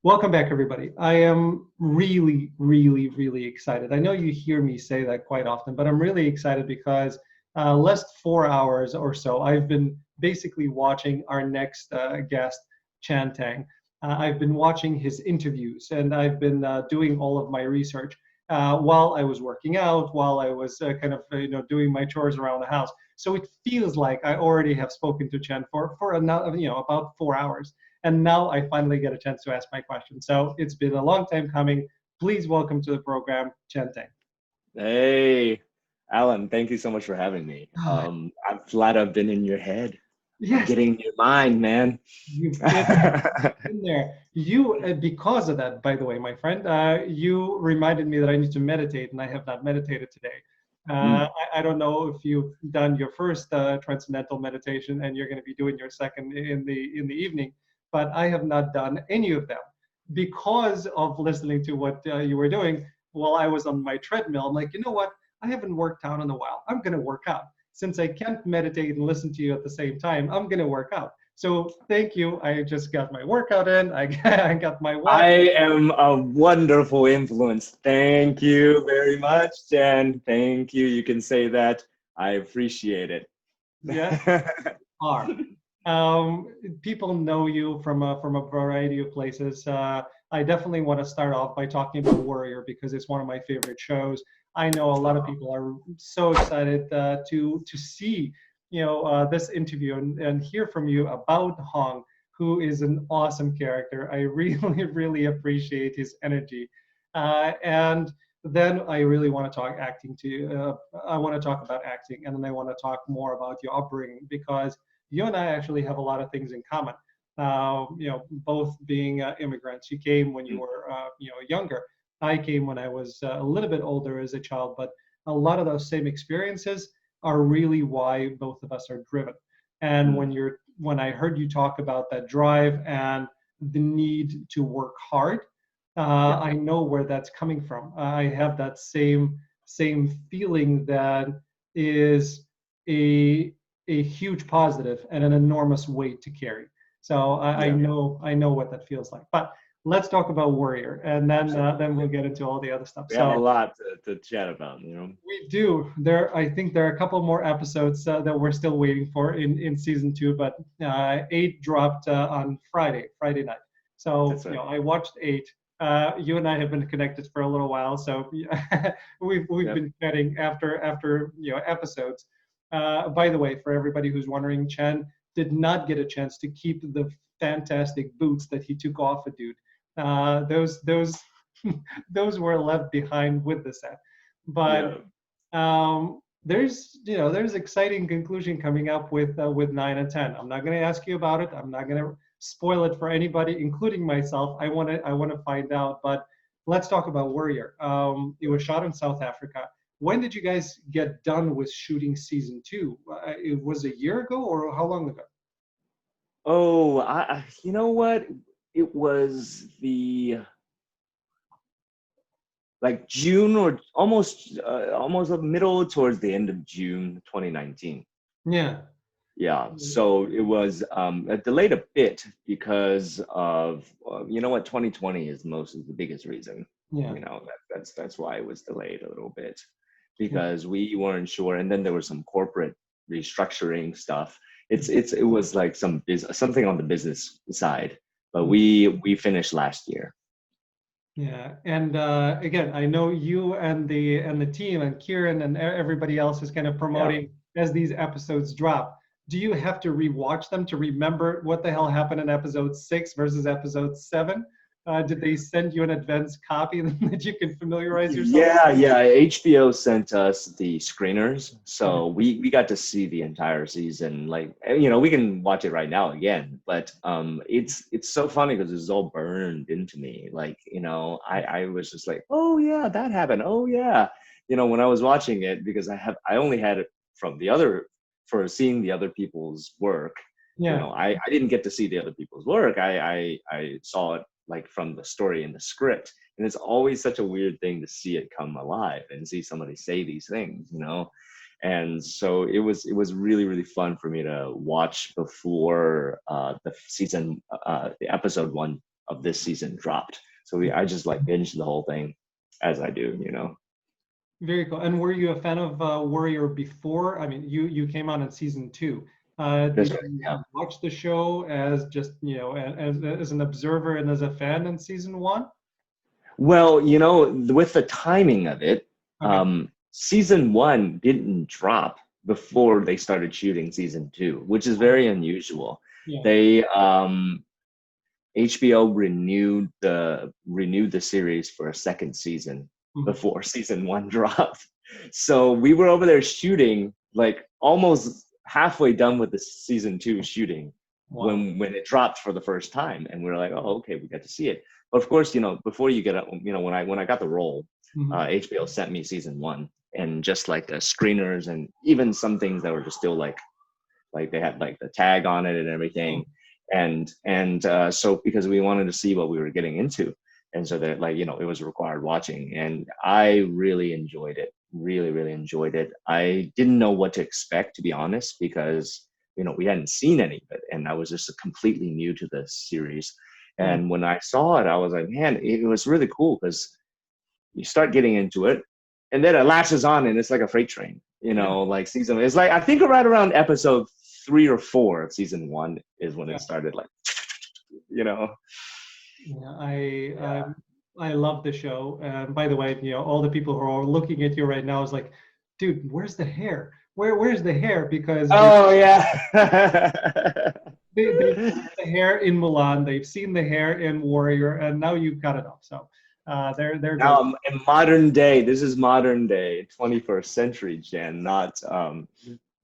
Welcome back, everybody. I am really, really, really excited. I know you hear me say that quite often, but I'm really excited because last 4 hours or so, I've been basically watching our next guest, Chen Tang. I've been watching his interviews and I've been doing all of my research while I was working out, while I was doing my chores around the house. So it feels like I already have spoken to Chen for another, about 4 hours. And now I finally get a chance to ask my question. So it's been a long time coming. Please welcome to the program, Chen Tang. Hey, Alan, thank you so much for having me. I'm glad I've been in your head. I'm Yes, getting in your mind, man. you've been there. You, because of that, by the way, my friend, you reminded me that I need to meditate, and I have not meditated today. Mm, I don't know if you've done your first transcendental meditation, and you're going to be doing your second in the evening, but I have not done any of them because of listening to what you were doing while I was on my treadmill. I'm like, you know what? I haven't worked out in a while. I'm going to work out. Since I can't meditate and listen to you at the same time, I'm going to work out. So thank you. I just got my workout in. I got my walk. I am a wonderful influence. Thank you very much, Jen. Thank you. You can say that. I appreciate it. Yes, are. People know you from a variety of places. I definitely want to start off by talking about Warrior because it's one of my favorite shows. I know a lot of people are so excited to see this interview and hear from you about Hong, who is an awesome character. I really really appreciate his energy, and then I really want to talk acting to you. I want to talk about acting, and then I want to talk more about your upbringing because you and I actually have a lot of things in common. Both being immigrants. You came when you were, younger. I came when I was a little bit older as a child, but a lot of those same experiences are really why both of us are driven. And Mm, when I heard you talk about that drive and the need to work hard, yeah. I know where that's coming from. I have that same feeling that is a a huge positive and an enormous weight to carry. So Yeah. I know what that feels like. But let's talk about Warrior, and then Absolutely. we'll get into all the other stuff. We have a So lot to chat about. we do. I think there are a couple more episodes that we're still waiting for in season two, but eight dropped on Friday night. So That's right. I watched eight. You and I have been connected for a little while, so we've Yep. been chatting after episodes. By the way, for everybody who's wondering, Chen did not get a chance to keep the fantastic boots that he took off a dude. Those those were left behind with the set. But Yeah. there's exciting conclusion coming up with 9 and 10. I'm not going to ask you about it. I'm not going to spoil it for anybody, including myself. I want to find out. But let's talk about Warrior. It was shot in South Africa. When did you guys get done with shooting season two? It was a year ago, or how long ago? Oh, you know what? It was the like June or almost the middle towards the end of June 2019. Yeah. Yeah, so it was delayed a bit because of you know what, 2020 is most of the biggest reason. Yeah. That's why it was delayed a little bit Yeah. because we weren't sure, and then there was some corporate restructuring stuff. It was like something on the business side, but we finished last year. Yeah, and again, I know you and the team and Kieran and everybody else is kind of Yeah. promoting as these episodes drop. Do you have to rewatch them to remember what the hell happened in episode six versus episode seven? Did they send you an advance copy that you can familiarize yourself with? Yeah. HBO sent us the screeners, Yeah, so we got to see the entire season. Like, we can watch it right now again, but it's so funny because it's all burned into me. Like, I was just like, oh yeah, that happened. Oh yeah, when I was watching it because I only had it from the other for seeing the other people's work. yeah, I didn't get to see the other people's work. I saw it like from the story in the script, and it's always such a weird thing to see it come alive and see somebody say these things. And so it was really really fun for me to watch before the season the episode one of this season dropped. So I just like binged the whole thing as I do, you know. Very cool. And were you a fan of Warrior before? I mean, you came on in season 2. That's Did right. you Yeah. watch the show as just, as an observer and as a fan in season 1? Well, you know, with the timing of it, Okay. season 1 didn't drop before they started shooting season 2, which is very unusual. Yeah. They HBO renewed the series for a second season Mhm. before season 1 dropped. So we were over there shooting, like almost halfway done with the season 2 shooting Wow. when it dropped for the first time, and we are like, oh, okay, we got to see it. But of course, you know, before you get, you know, when I got the role, Mhm. HBO sent me season 1 and just like the screeners and even some things that were just still like they had like the tag on it and everything, and so because we wanted to see what we were getting into, and so that, like, you know, it was required watching, and I really enjoyed it, really enjoyed it. I didn't know what to expect, to be honest, because, you know, we hadn't seen any of it and I was just completely new to the series. Yeah. And when I saw it, I was like, man, it was really cool because you start getting into it and then it latches on and it's like a freight train, you Yeah. know, like season, it's like, I think right around episode 3 or 4 of season 1 is when Yeah. it started, like, you know. Yeah, Yeah. I love the show. And by the way, all the people who are looking at you right now is like, dude, where's the hair? Where's the hair? Because Oh yeah. they've seen the hair in Mulan, they've seen the hair in Warrior, and now you've got it up. So they're Now going. I'm in modern day, this is modern day 21st century Jen, not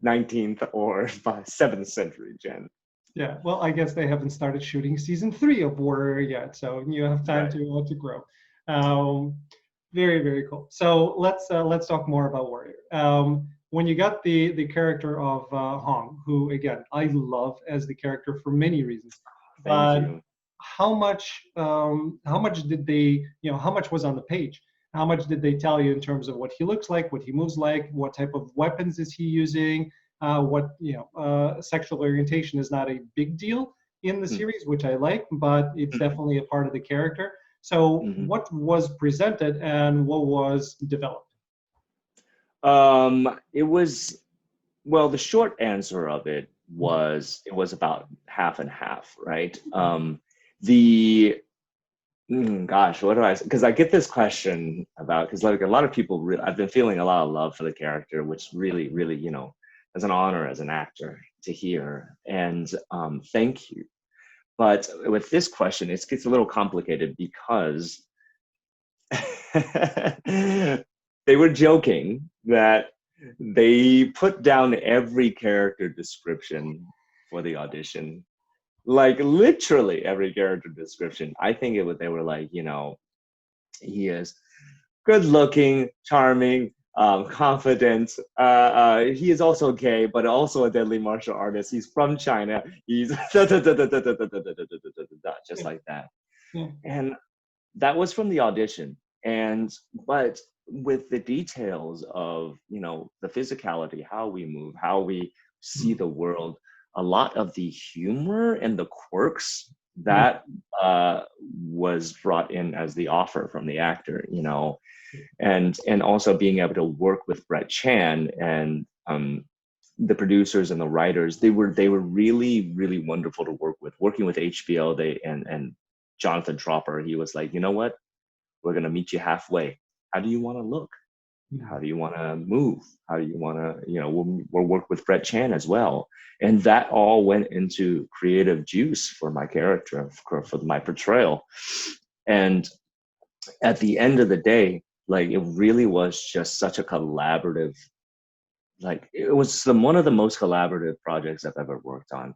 19th or 7th century Jen. Yeah, well, I guess they haven't started shooting season 3 of Warrior yet, so you have time Right. to grow. Um, very cool. So let's talk more about Warrior. When you got the character of Hong, who again I love as the character for many reasons, Thank but you. how much did they, how much was on the page? How much did they tell you in terms of what he looks like, what he moves like, what type of weapons is he using? Sexual orientation is not a big deal in the Mm-hmm. series, which I like, but it's definitely a part of the character. So, Mm-hmm. what was presented and what was developed? It was, well, the short answer of it was it was about half and half, right? The Gosh, what do I say? Because I get this question about, because like a lot of people, I've been feeling a lot of love for the character, which really, you know, as an honor as an actor to hear. And thank you. But with this question, it gets a little complicated because they were joking that they put down every character description for the audition, like literally every character description. I think it was, they were like, you know, he is good looking, charming, confident. He is also gay, but also a deadly martial artist. He's from China. He's just Yeah, like that. yeah, And that was from the audition. And but with the details of, you know, the physicality, how we move, how we see the world, a lot of the humor and the quirks mhm, that was brought in as the offer from the actor, you know, and also being able to work with Brett Chan and the producers and the writers. They were really wonderful to work with. Working with HBO, they and Jonathan Tropper, he was like, you know what, we're gonna meet you halfway. How do you want to look? How mhm. do you want to move? How do you want to, you know, we'll work with Brett Chan as well. And that all went into creative juice for my character, for my portrayal. And at the end of the day, like it really was just such a collaborative, like it was one of the most collaborative projects I've ever worked on.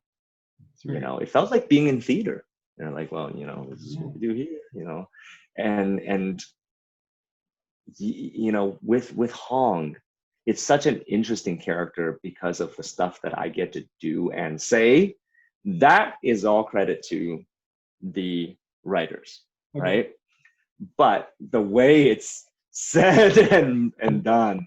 It's You very know, it felt like being in theater. You know, like, well, you know, this is yeah. what we do here, you know. And you know, with Hong, it's such an interesting character because of the stuff that I get to do and say. That is all credit to the writers, Okay. right? But the way it's said and done,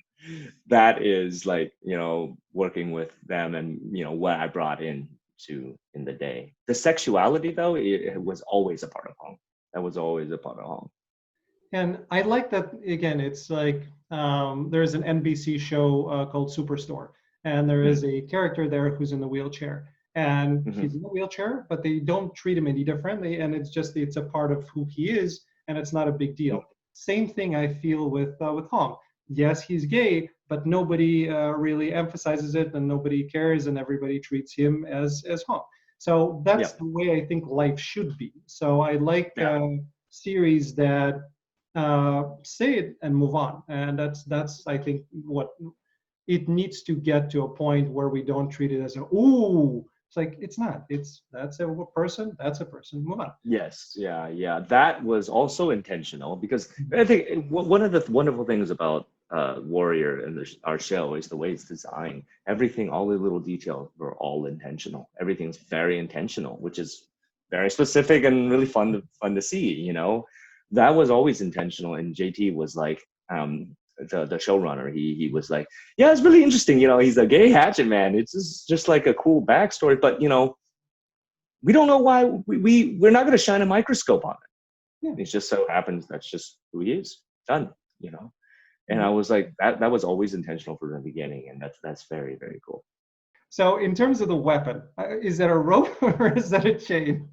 that is like, you know, working with them and, you know, what I brought in to in the day. The sexuality, though, it was always a part of Hong. That was always a part of Hong. And I like that, again, it's like there's an NBC show called Superstore, and there is a character there who's in the wheelchair. And he's in the wheelchair, but they don't treat him any differently. And it's a part of who he is, and it's not a big deal. Same thing I feel with Hong. Yes, he's gay, but nobody really emphasizes it, and nobody cares, and everybody treats him as Hong. So that's the way I think life should be. So I like series that say it and move on, and that's I think what it needs to get to, a point where we don't treat it as a ooh. It's like it's not. That's a person. That's a person. Move on. Yes, yeah. That was also intentional because I think one of the wonderful things about Warrior and our show is the way it's designed. Everything, all the little details were all intentional. Everything's very intentional, which is very specific and really fun to see. You know, that was always intentional. And JT was like, the showrunner, he was like, yeah, it's really interesting. You know, he's a gay hatchet man. It's just like a cool backstory, but you know, we don't know why we're not going to shine a microscope on it. It just so happens that's just who he is. Done. You know, and I was like, that was always intentional from the beginning, and that's very, very cool. So in terms of the weapon, is that a rope or is that a chain?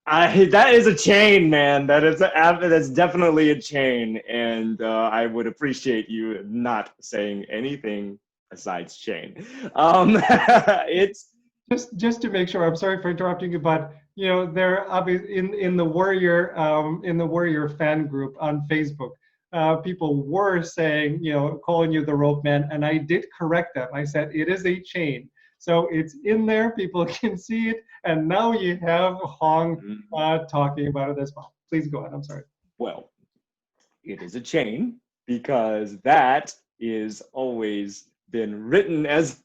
That is a chain, man. That's definitely a chain, and I would appreciate you not saying anything besides chain. It's just to make sure. I'm sorry for interrupting you, but you know, they're in the Warrior fan group on Facebook. People were saying, you know, calling you the rope man, and I did correct them. I said it is a chain. So it's in there, people can see it, and now you have Hong talking about it as well. Please go ahead, I'm sorry. Well, it is a chain because that is always been written as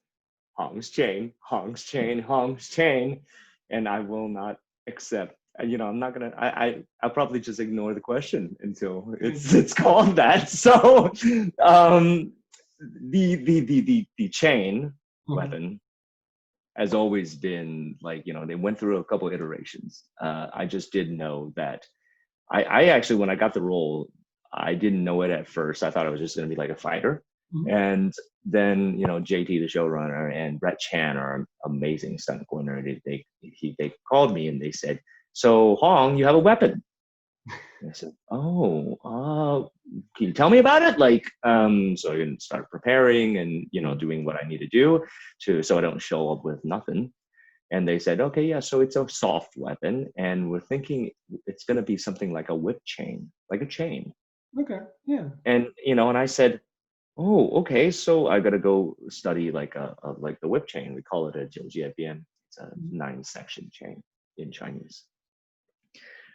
Hong's chain, Hong's chain, Hong's chain, and I will not accept. You know, I'm not gonna. I'll probably just ignore the question until it's called that. So, the chain weapon has always been like, you know, they went through a couple iterations. I just didn't know that. I actually, when I got the role, I didn't know it at first. I thought it was just going to be like a fighter. And then, you know, JT, the showrunner, and Brett Chan are amazing stunt coordinator. They called me and they said, so Hong, you have a weapon. And I said, oh, can you tell me about it? Like, so I can start preparing and, you know, doing what I need to do so I don't show up with nothing. And they said, okay, yeah, so it's a soft weapon. And we're thinking it's going to be something like a whip chain, like a chain. Okay, yeah. And, you know, and I said, oh, okay, so I got to go study like like the whip chain. We call it a 9jiebien. It's a 9-section chain in Chinese.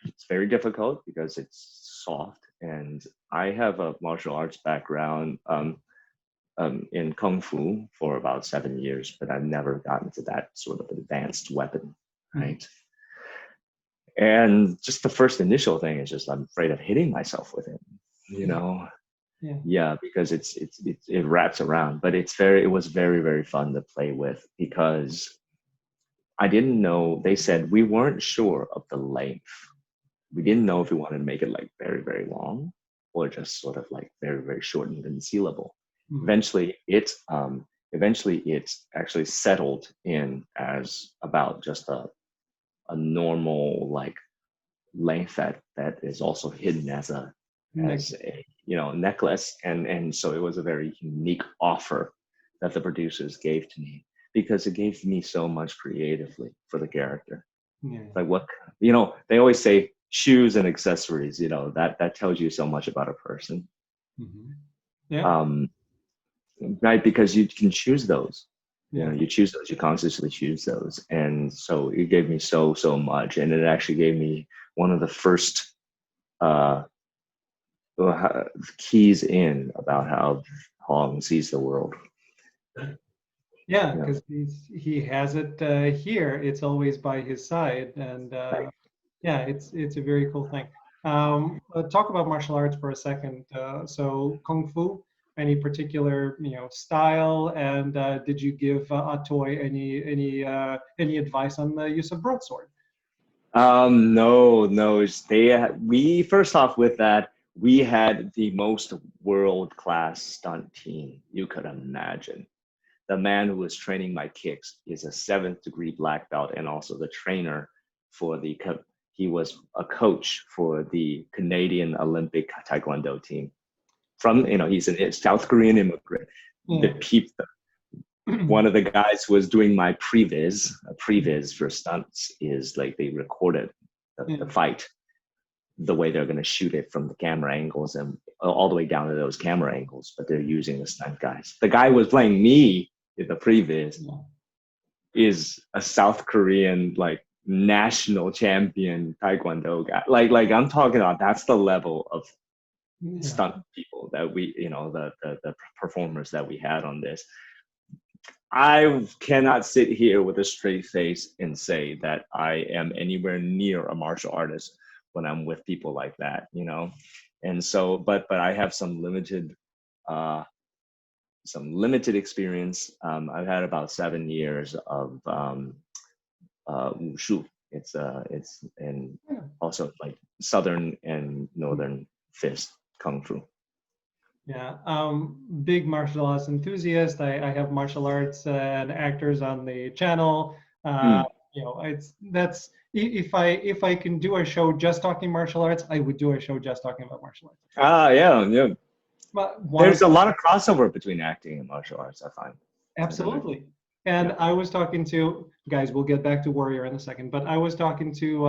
It's very difficult because it's soft, and I have a martial arts background in Kung Fu for about 7 years, but I've never gotten to that sort of advanced weapon, right? And just the first initial thing is just I'm afraid of hitting myself with it, you know? Yeah, because it wraps around, but it was very, very fun to play with because I didn't know, they said we weren't sure of the length. We didn't know if we wanted to make it like very, very long or just sort of like very, very short and concealable. Eventually it actually settled in as about just a normal like length that is also hidden as a you know, necklace. And so it was a very unique offer that the producers gave to me because it gave me so much creatively for the character. Like what, you know, they always say shoes and accessories, you know, that tells you so much about a person. Right, because you can choose those. You know, you choose those, you consciously choose those. And so it gave me so much. And it actually gave me one of the first keys in about how Hong sees the world. Yeah, because he has it here. It's always by his side, and yeah, it's a very cool thing. Talk about martial arts for a second. So Kung Fu, any particular style? And did you give Atoy any advice on the use of broadsword? No, no. We first off with that, we had the most world-class stunt team you could imagine. The man who was training my kicks is a seventh degree black belt and also the trainer for he was a coach for the Canadian Olympic Taekwondo team. He's a South Korean immigrant. Yeah. One of the guys who was doing my previs for stunts is like they recorded the fight, the way they're going to shoot it from the camera angles and all the way down to those camera angles, but they're using the stunt guys. The guy who was playing me in the previs is a South Korean like national champion Taekwondo guy. Like I'm talking about, that's the level of stunt people that we, the performers that we had on this. I cannot sit here with a straight face and say that I am anywhere near a martial artist when I'm with people like that, And so, but I have some limited experience. I've had about 7 years of wushu. It's and also like southern and northern fist kung fu. Yeah, big martial arts enthusiast. I have martial arts and actors on the channel. If I can do a show just talking martial arts, I would do a show just talking about martial arts. Yeah. But there's a lot of crossover between acting and martial arts, I find. Absolutely. And I was talking to guys. We'll get back to Warrior in a second, but I was talking to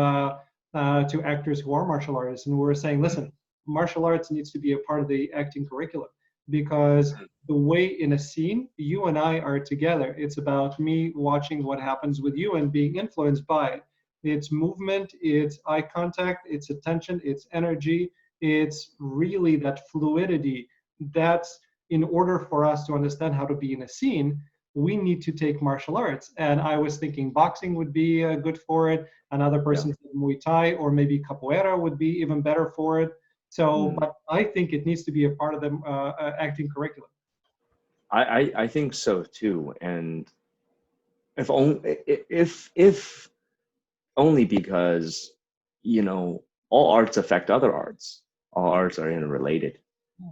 actors who are martial artists, and we were saying, listen, martial arts needs to be a part of the acting curriculum, because the way in a scene you and I are together, it's about me watching what happens with you and being influenced by it. It's movement, it's eye contact, it's attention, it's energy, it's really that fluidity. That's, in order for us to understand how to be in a scene, we need to take martial arts. And I was thinking boxing would be good for it. Another person said Muay Thai, or maybe capoeira would be even better for it. So, but I think it needs to be a part of the acting curriculum. I think so too, and if only because all arts affect other arts. All arts are interrelated.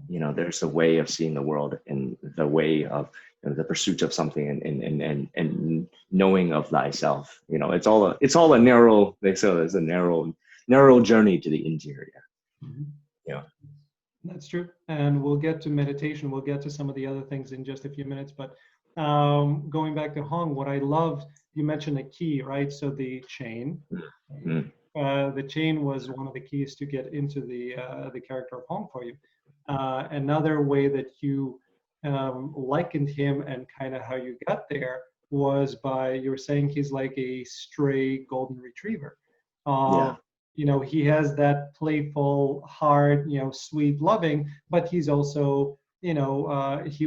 There's a way of seeing the world and the way of the pursuit of something and knowing of thyself. It's all a narrow. They say it's a narrow journey to the interior. Mm-hmm. Yeah. That's true. And we'll get to meditation. We'll get to some of the other things in just a few minutes. But going back to Hong, what I loved, you mentioned a key, right? So the chain. The chain was one of the keys to get into the character of Hong for you. Another way that you likened him and kind of how you got there was by, you were saying he's like a stray golden retriever. He has that playful, hard, sweet, loving, but he's also, he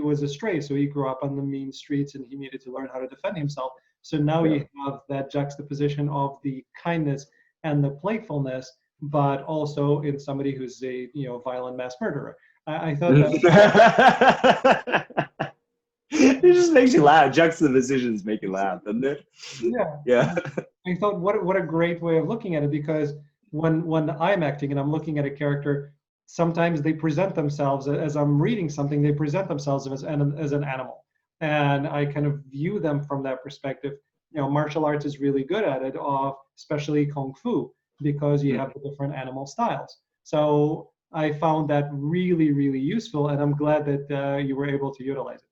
was a stray, so he grew up on the mean streets and he needed to learn how to defend himself. So now you have that juxtaposition of the kindness and the playfulness, but also in somebody who's a violent mass murderer. I thought that it just makes you laugh. Juxtapositions make you laugh, doesn't it? Yeah. I thought what a great way of looking at it, because when I'm acting and I'm looking at a character, sometimes they present themselves, as I'm reading something, they present themselves as an animal, and I kind of view them from that perspective. Martial arts is really good at it, especially kung fu, because you have the different animal styles. So I found that really, really useful, and I'm glad that you were able to utilize it.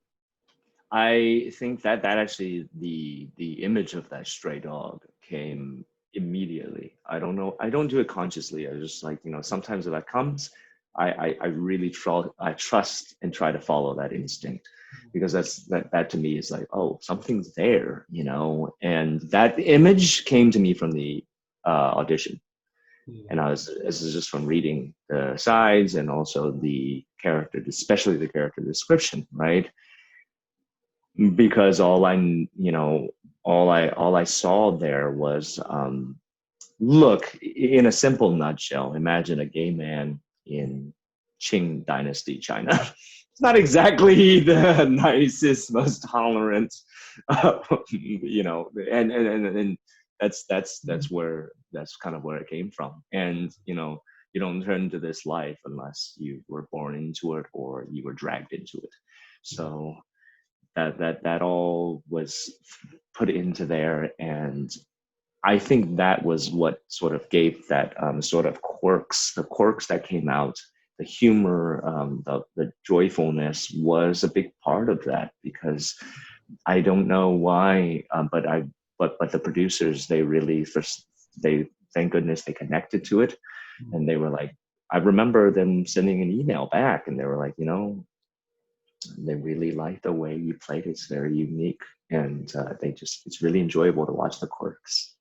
I think that actually the image of that stray dog came immediately. I don't know. I don't do it consciously. I just like, sometimes if that comes, I really trust and try to follow that instinct, because that to me is like, oh, something's there, and that image came to me from the audition. And this is just from reading the sides and also the character, especially the character description, right? Because all I saw there was, look, in a simple nutshell, imagine a gay man in Qing Dynasty China, it's not exactly the nicest, most tolerant, you know, and that's where that's kind of where it came from. And you know, you don't turn into this life unless you were born into it or you were dragged into it. So that all was put into there, and I think that was what sort of gave that sort of the quirks that came out, the humor, the joyfulness was a big part of that because I don't know why, but the producers they really first they thank goodness they connected to it, and they were like, I remember them sending an email back, and they were like, you know, they really like the way you played. It's very unique, and they just it's really enjoyable to watch the quirks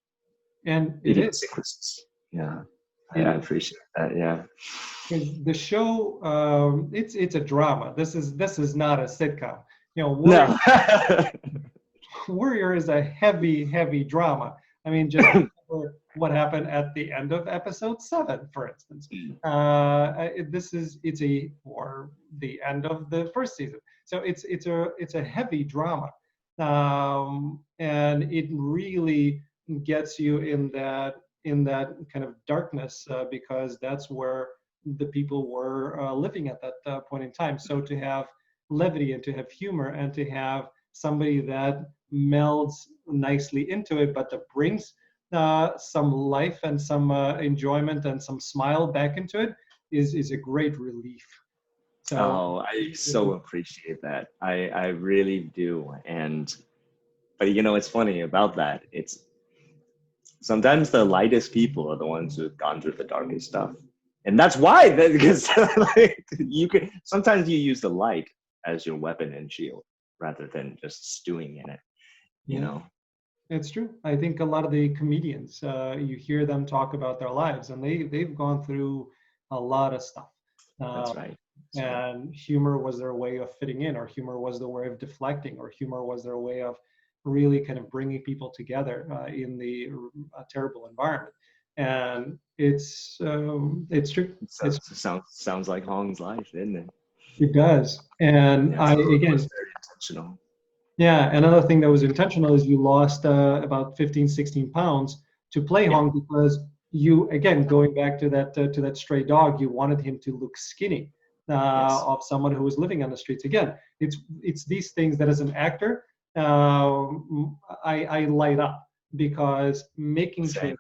And it is. idiosyncrasies. Yeah, It I is. appreciate that. Yeah. Because the show, it's a drama. This is not a sitcom. You know, No. Warrior is a heavy drama. I mean, just remember what happened at the end of episode 7, for instance. It's a or the end of the first season. So it's a heavy drama, and it really gets you in that kind of darkness because that's where the people were living at that point in time. So to have levity and to have humor and to have somebody that melds nicely into it, but that brings some life and some enjoyment and some smile back into it is a great relief. So Oh, I so appreciate that. I really do. And but you know, it's funny about that. It's sometimes the lightest people are the ones who've gone through the darkest stuff. And that's why because like you can sometimes you use the light as your weapon and shield rather than just stewing in it, you yeah, know. it's true. I think a lot of the comedians, you hear them talk about their lives, and they've gone through a lot of stuff. Uh, That's right. That's right. and humor was their way of fitting in, or humor was their way of deflecting, or humor was their way of really kind of bringing people together in the terrible environment. And it's true. So, It's sounds like Hong's life, isn't it? it does. And Yeah, I so it was again, very intentional. yeah, another thing that was intentional is you lost about 15, 16 pounds to play Yeah, Hong because you, again, going back to that stray dog, you wanted him to look skinny yes, of someone who was living on the streets. Again, it's these things that as an actor, I light up because making sure same.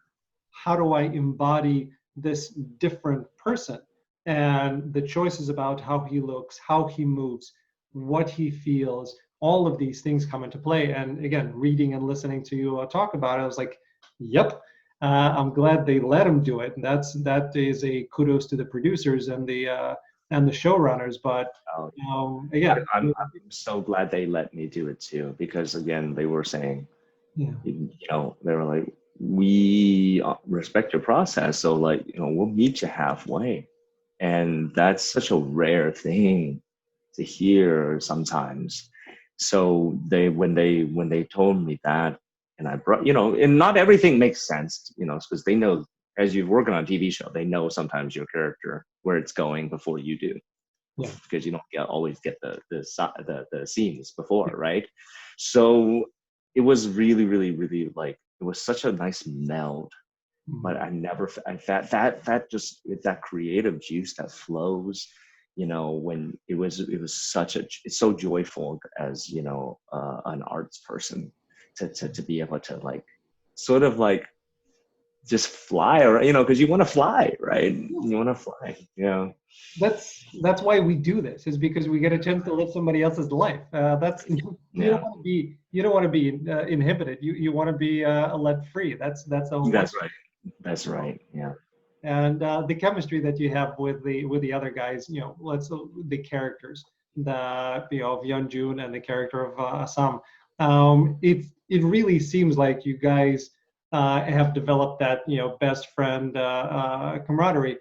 how do I embody this different person and the choices about how he looks, how he moves, what he feels, all of these things come into play. And again, reading and listening to you talk about it, I was like, yep, I'm glad they let him do it. And that is a kudos to the producers and the showrunners. But Oh, again, I'm so glad they let me do it too because again, they were saying, yeah, you know, they were like, we respect your process, so like, you know, we'll meet you halfway, and that's such a rare thing to hear sometimes. So when they told me that, and I brought, you know, and not everything makes sense, you know, because they know as you're working on a TV show, they know sometimes your character where it's going before you do, yeah, because you don't always get the scenes before, right? So it was really like it was such a nice meld. But mhm, I never that just that creative juice that flows, you know, when it was such a it's so joyful as you know an arts person to be able to like sort of like just fly, or you know, because you want to fly, right? You want to fly, you know. that's why we do this is because we get a chance to live somebody else's life. That's you don't Yeah, want to be inhibited. You want to be let free. That's the whole point. that's right. That's right. Yeah. And the chemistry that you have with the other guys, let's the characters, of Jun and the character of Assam. It really seems like you guys have developed that best friend camaraderie.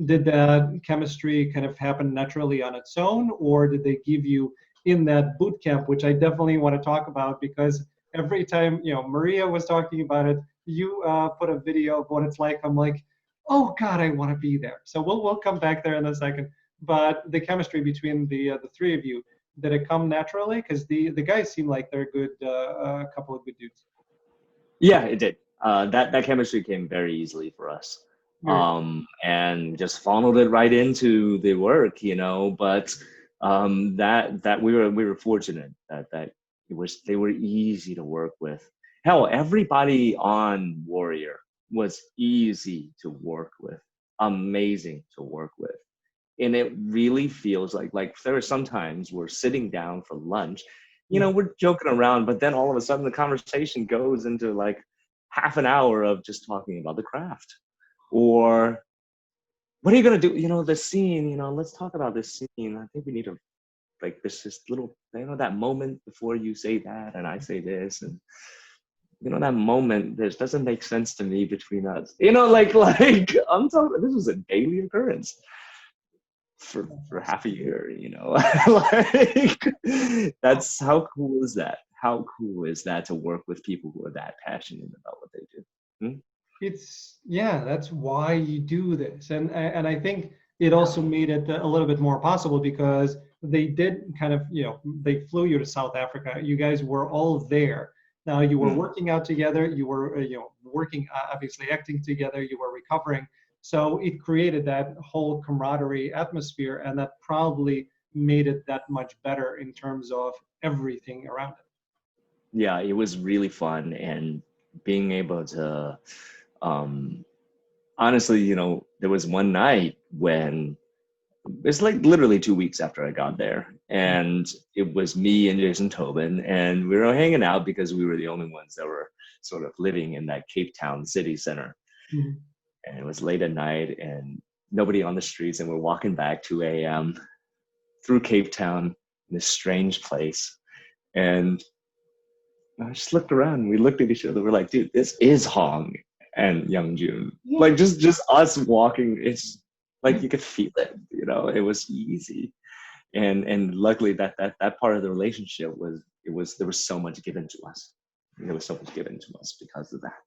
Did that chemistry kind of happen naturally on its own, or did they give you in that boot camp, which I definitely want to talk about because every time Maria was talking about it, you put a video of what it's like. I'm like, oh God, I want to be there. So we'll come back there in a second. but the chemistry between the three of you, did it come naturally? Because the guys seem like they're good, a couple of good dudes. Yeah, it did. That chemistry came very easily for us, Very cool. and just funneled it right into the work, you know. But that we were fortunate that they were easy to work with. Hell, everybody on Warrior was easy to work with, amazing to work with, and it really feels like there are some times we're sitting down for lunch, you Yeah. know, we're joking around, but then all of a sudden the conversation goes into like half an hour of just talking about the craft, or what are you going to do, you know, the scene, you know, let's talk about this scene. I think we need to, like, this little, you know, that moment before you say that and I say this, and you know, that moment this doesn't make sense to me between us, you know, like I'm talking, this was a daily occurrence for half a year, you know. Like, that's, how cool is that? How cool is that to work with people who are that passionate about what they do? Hmm? It's yeah, that's why you do this, and I think it also made it a little bit more possible because they did kind of, they flew you to South Africa. You guys were all there. Now you were Hmm. working out together. You were working, obviously acting together. You were recovering, so it created that whole camaraderie atmosphere, and that probably made it that much better in terms of everything around it. Yeah, it was really fun, and being able to, um, honestly, you know, there was one night when it's like literally 2 weeks after I got there, and it was me and Jason Tobin, and we were hanging out because we were the only ones that were sort of living in that Cape Town city center. Mhm. And it was late at night and nobody on the streets, and we're walking back 2 a.m. through Cape Town, this strange place. And I just looked around and we looked at each other. We're like, dude, this is Hong and Young Jun. Yeah. Like, just us walking, it's like you could feel it, you know, it was easy. And luckily that part of the relationship was, there was so much given to us. There was so much given to us because of that.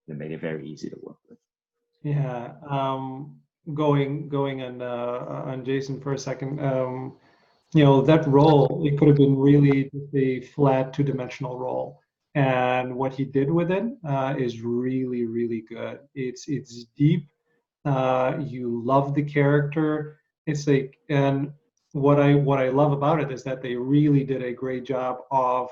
It made it very easy to work with. Yeah. Going on Jason for a second. That role, it could have been really just a flat two-dimensional role, and what he did with it is really, really good. It's deep. You love the character. It's like, and what I love about it is that they really did a great job of,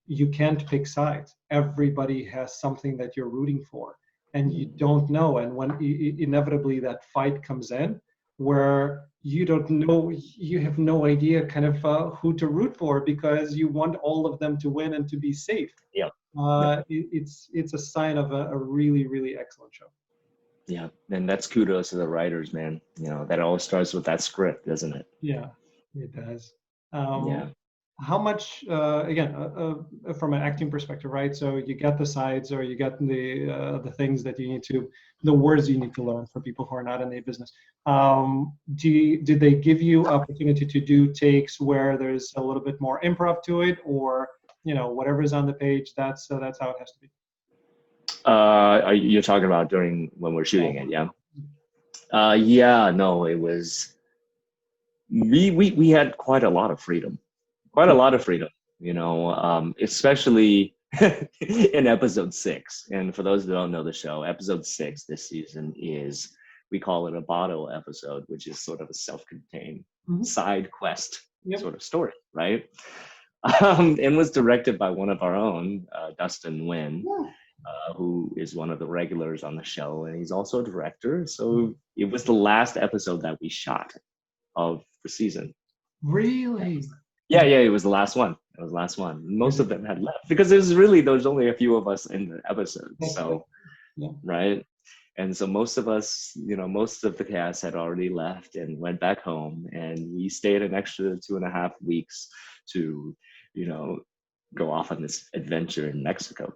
you can't pick sides. Everybody has something that you're rooting for, and you don't know. And when inevitably that fight comes in, where you don't know, you have no idea kind of who to root for because you want all of them to win and to be safe. Yeah. Yeah. It's a sign of a really, really excellent show. Yeah, and that's kudos to the writers, man. You know, that all starts with that script, doesn't it? Yeah, it does. Yeah. How much, again, from an acting perspective, right? So you get the sides, or you get the things that you need to, the words you need to learn for people who are not in the business. Did they give you opportunity to do takes where there's a little bit more improv to it, or whatever's on the page, that's how it has to be? You're talking about during when we're Yeah. shooting it, yeah? Yeah, no, it was, we had quite a lot of freedom, quite a Cool. lot of freedom, you know, especially in episode 6. And for those that don't know the show, episode 6 this season is, we call it a bottle episode, which is sort of a self-contained Mhm. side quest Yep. sort of story, right? And was directed by one of our own, Dustin Nguyen, Yeah. who is one of the regulars on the show, and he's also a director. So it was the last episode that we shot of the season. Really? Yeah, yeah, it was the last one. It was the last one. Most of them had left because there's only a few of us in the episode. That's it. So, Yeah. right. And so most of us, you know, most of the cast had already left and went back home, and we stayed an extra 2.5 weeks to, you know, go off on this adventure in Mexico.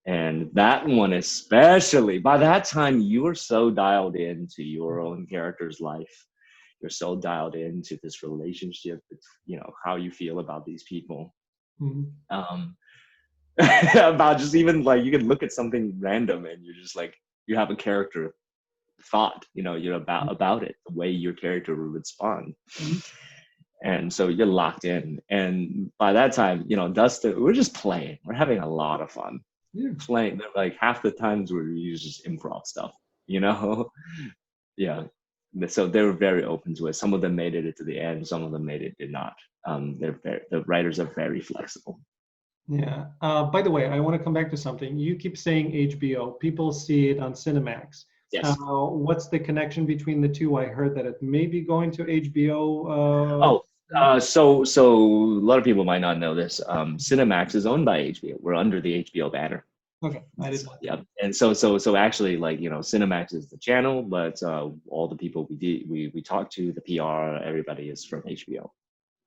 And that one, especially, by that time, you were so dialed into your own character's life. You're so dialed into this relationship, you know, how you feel about these people. Mhm. Um, about just even like, you can look at something random and you're just like, you have a character thought, you're about it, the way your character would respond. Mhm. And so you're locked in. And by that time, Dustin, we're just playing. We're having a lot of fun Yeah. playing. Like half the times we use just improv stuff, you know? Yeah. So they were very open to it. Some of them made it to the end. Some of them did not. The writers are very flexible. Yeah. By the way, I want to come back to something. You keep saying HBO. People see it on Cinemax. Yes. What's the connection between the two? I heard that it may be going to HBO. So a lot of people might not know this. Cinemax is owned by HBO. We're under the HBO banner. Okay, I didn't. Yeah, and so actually, like Cinemax is the channel, but all the people we talk to, the PR, everybody is from HBO.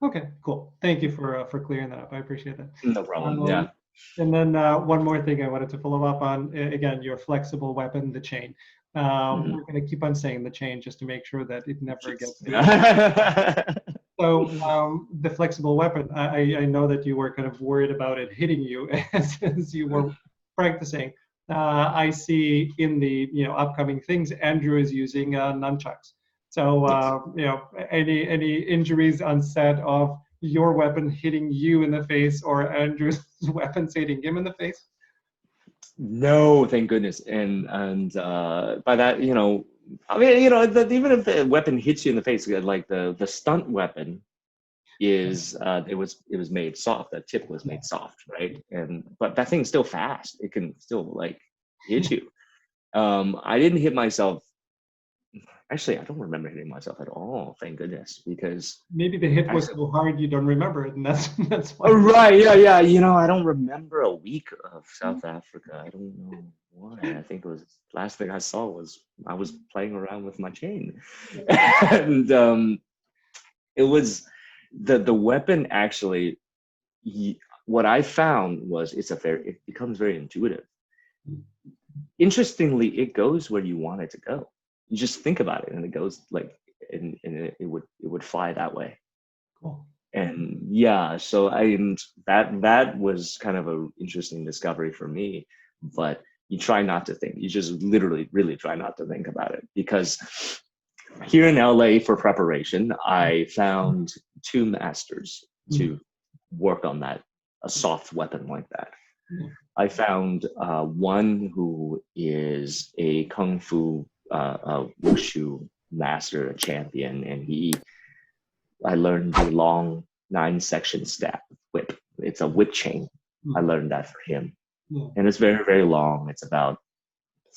Okay, cool. Thank you for clearing that up. I appreciate that. No problem. Yeah. And then one more thing I wanted to follow up on. Again, your flexible weapon, the chain. We're going to keep on saying the chain just to make sure that it never gets. So the flexible weapon, I know that you were kind of worried about it hitting you as you were practicing. I see in the upcoming things, Andrew is using nunchucks. So any injuries on set of your weapon hitting you in the face or Andrew's weapon hitting him in the face? No, thank goodness. And by that, I mean, even if the weapon hits you in the face, like the stunt weapon is it was made soft. The tip was made soft, right? But that thing's still fast. It can still like hit you. I didn't hit myself. Actually, I don't remember hitting myself at all. Thank goodness, because maybe the hit was so hard you don't remember it, and that's why. Oh, right, yeah. I don't remember a week of South Africa. I don't know why. I think it was last thing I saw was I was playing around with my chain, and it was the weapon actually. What I found was it becomes very intuitive. Interestingly, it goes where you want it to go. You just think about it and it goes like and it would fly that way. Cool. And yeah, so that was kind of an interesting discovery for me. But you try not to think. You just literally really try not to think about it, because here in LA for preparation, I found two masters to work on a soft weapon like that. I found one who is a kung fu wushu master, a champion, and I learned the long 9-section stab whip. It's a whip chain. I learned that for him, and it's very very long. It's about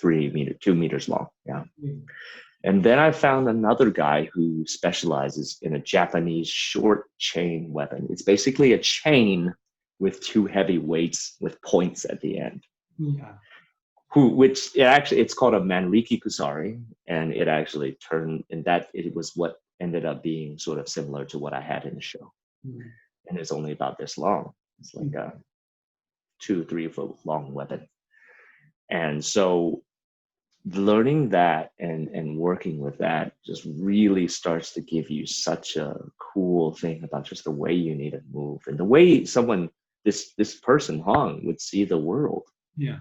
2 meters long. Yeah. And then I found another guy who specializes in a Japanese short chain weapon. It's basically a chain with 2 heavy weights with points at the end. Yeah. It's called a Manriki Kusari, and it actually turned, and that it was what ended up being sort of similar to what I had in the show. And it's only about this long. It's like a 2-3 foot long weapon. And so learning that and working with that just really starts to give you such a cool thing about just the way you need to move and the way this person Hong would see the world. Yeah.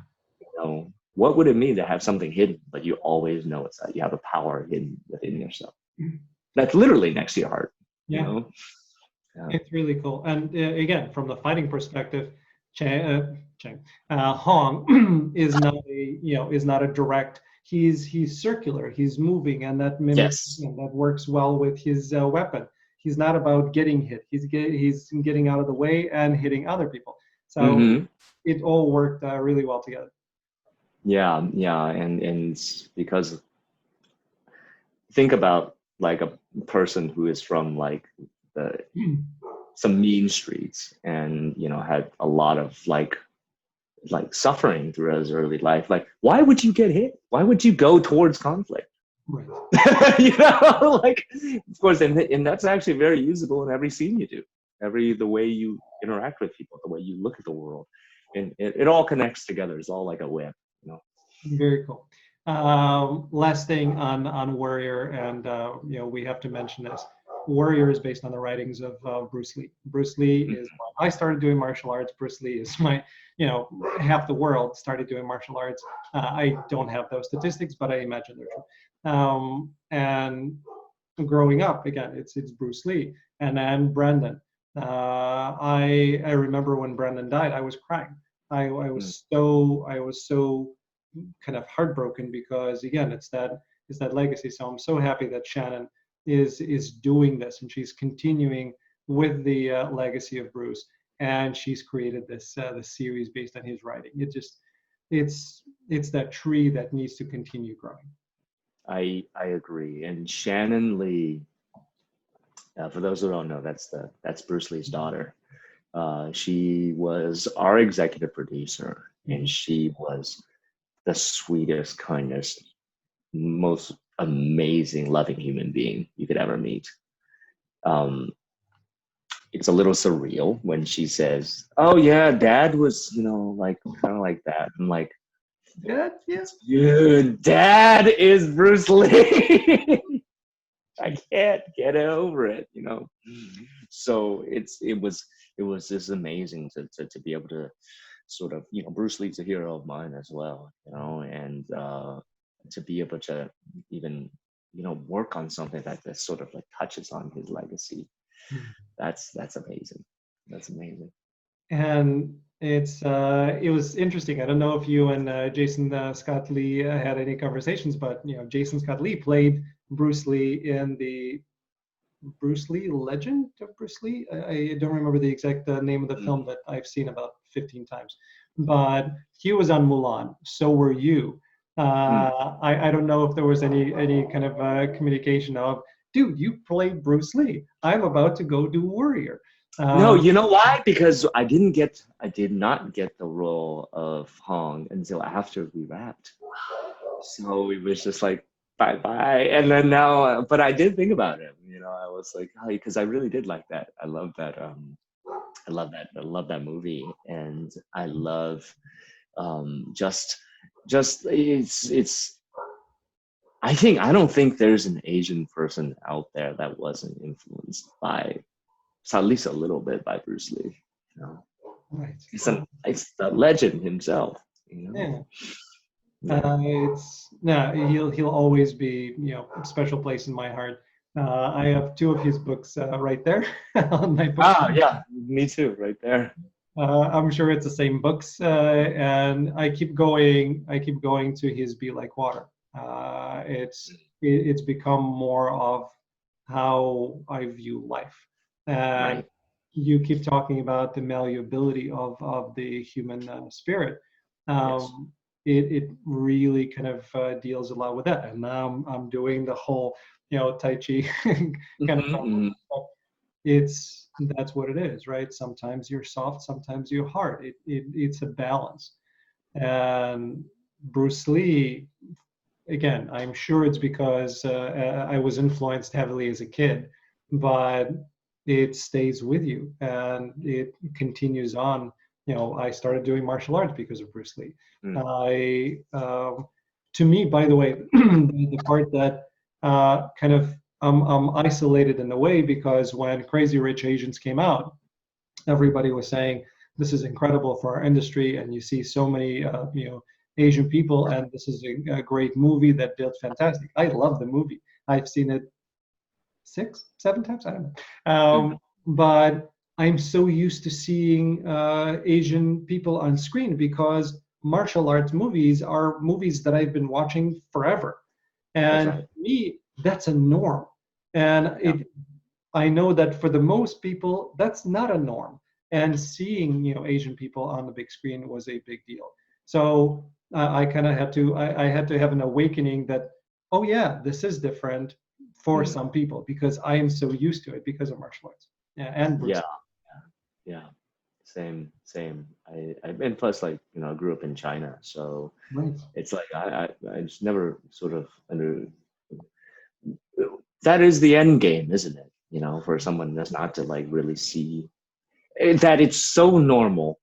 What would it mean to have something hidden, but you always know it's that you have a power hidden within yourself? That's literally next to your heart. Yeah. Yeah. It's really cool. And again, from the fighting perspective, Hong is not a direct. He's circular. He's moving, and that mimics. Yes. And that works well with his weapon. He's not about getting hit. He's getting out of the way and hitting other people. So it all worked really well together. Yeah, and because think about like a person who is from like some mean streets and had a lot of like suffering throughout his early life. Like, why would you get hit? Why would you go towards conflict? Right. Like, of course, and that's actually very usable in every scene you do, the way you interact with people, the way you look at the world, and it all connects together. It's all like a web. Very cool. Last thing on Warrior, and we have to mention this. Warrior is based on the writings of Bruce Lee. Bruce Lee is when I started doing martial arts. Bruce Lee is my, half the world started doing martial arts. I don't have those statistics, but I imagine they're true. And growing up, again, it's Bruce Lee, and then Brendan. I remember when Brendan died, I was crying. I was so kind of heartbroken because again, it's that legacy. So I'm so happy that Shannon is doing this, and she's continuing with the legacy of Bruce, and she's created this series based on his writing. It's that tree that needs to continue growing. I agree. And Shannon Lee, for those who don't know, that's Bruce Lee's daughter. She was our executive producer, and she was the sweetest, kindest, most amazing, loving human being you could ever meet. It's a little surreal when she says, "Oh yeah, Dad was, like kind of like that." I'm like, Yeah, yes. "Dude, Dad is Bruce Lee." I can't get over it, So it was just amazing to be able to sort of, Bruce Lee's a hero of mine as well, and to be able to even, work on something that sort of like touches on his legacy. That's amazing. That's amazing. And it was interesting. I don't know if you and Jason Scott Lee had any conversations, but Jason Scott Lee played Bruce Lee in the Bruce Lee Legend of Bruce Lee. I don't remember the exact name of the film that I've seen about 15 times, but he was on Mulan. So were you. I don't know if there was any kind of communication of, dude, you played Bruce Lee. I'm about to go do Warrior. No, you know why? Because I did not get the role of Hong until after we wrapped. So it was just like, bye bye. And then now, but I did think about it. I was like, oh, because I really did like that. I love that. I love that. I love that movie, and I love just it's. I don't think there's an Asian person out there that wasn't influenced by, at least a little bit, by Bruce Lee. Right. It's the legend himself. Yeah. He'll always be a special place in my heart. I have two of his books right there on my book. Yeah, me too, right there. I'm sure it's the same books, and I keep going to his Be Like Water. It's become more of how I view life, and Right. you keep talking about the malleability of the human spirit. Yes. It really kind of deals a lot with that, and now I'm doing the whole Tai Chi kind of stuff. That's what it is, right? Sometimes you're soft, sometimes you're hard. It's a balance. And Bruce Lee, again, I'm sure it's because I was influenced heavily as a kid, but it stays with you and it continues on. I started doing martial arts because of Bruce Lee. To me, by the way, the part that kind of I'm isolated in a way, because when Crazy Rich Asians came out, everybody was saying this is incredible for our industry, and you see so many Asian people, and this is a great movie that did fantastic. I love the movie. I've seen it 6, 7 times. I don't know, but I'm so used to seeing Asian people on screen because martial arts movies are movies that I've been watching forever, and Right. for me, that's a norm. And I know that for the most people, that's not a norm. And seeing Asian people on the big screen was a big deal. So I kind of had to I had to have an awakening that, oh yeah, this is different for some people because I am so used to it because of martial arts. And Bruce. Yeah. Same. And plus, like, I grew up in China, so Right. it's like I just never sort of under. That is the end game, isn't it? For someone that's not to like really see that it's so normal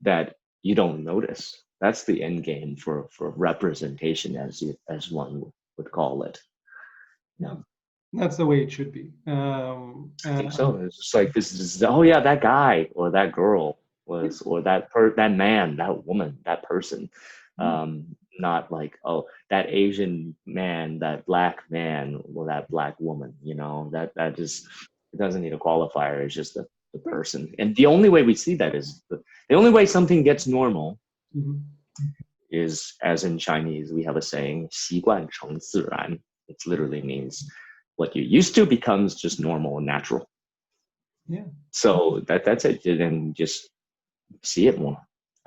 that you don't notice. That's the end game for representation, as one would call it. Yeah. That's the way it should be. I think so. It's just like this is oh yeah, that guy or that girl was or that man, that woman, that person. Not like oh that Asian man, that black man, or that black woman. That just it doesn't need a qualifier. It's just the person. And the only way we see that is the only way something gets normal Mhm. is as in Chinese we have a saying 习惯成自然. It literally means what you used to becomes just normal and natural. Yeah. So that's it. And just see it more,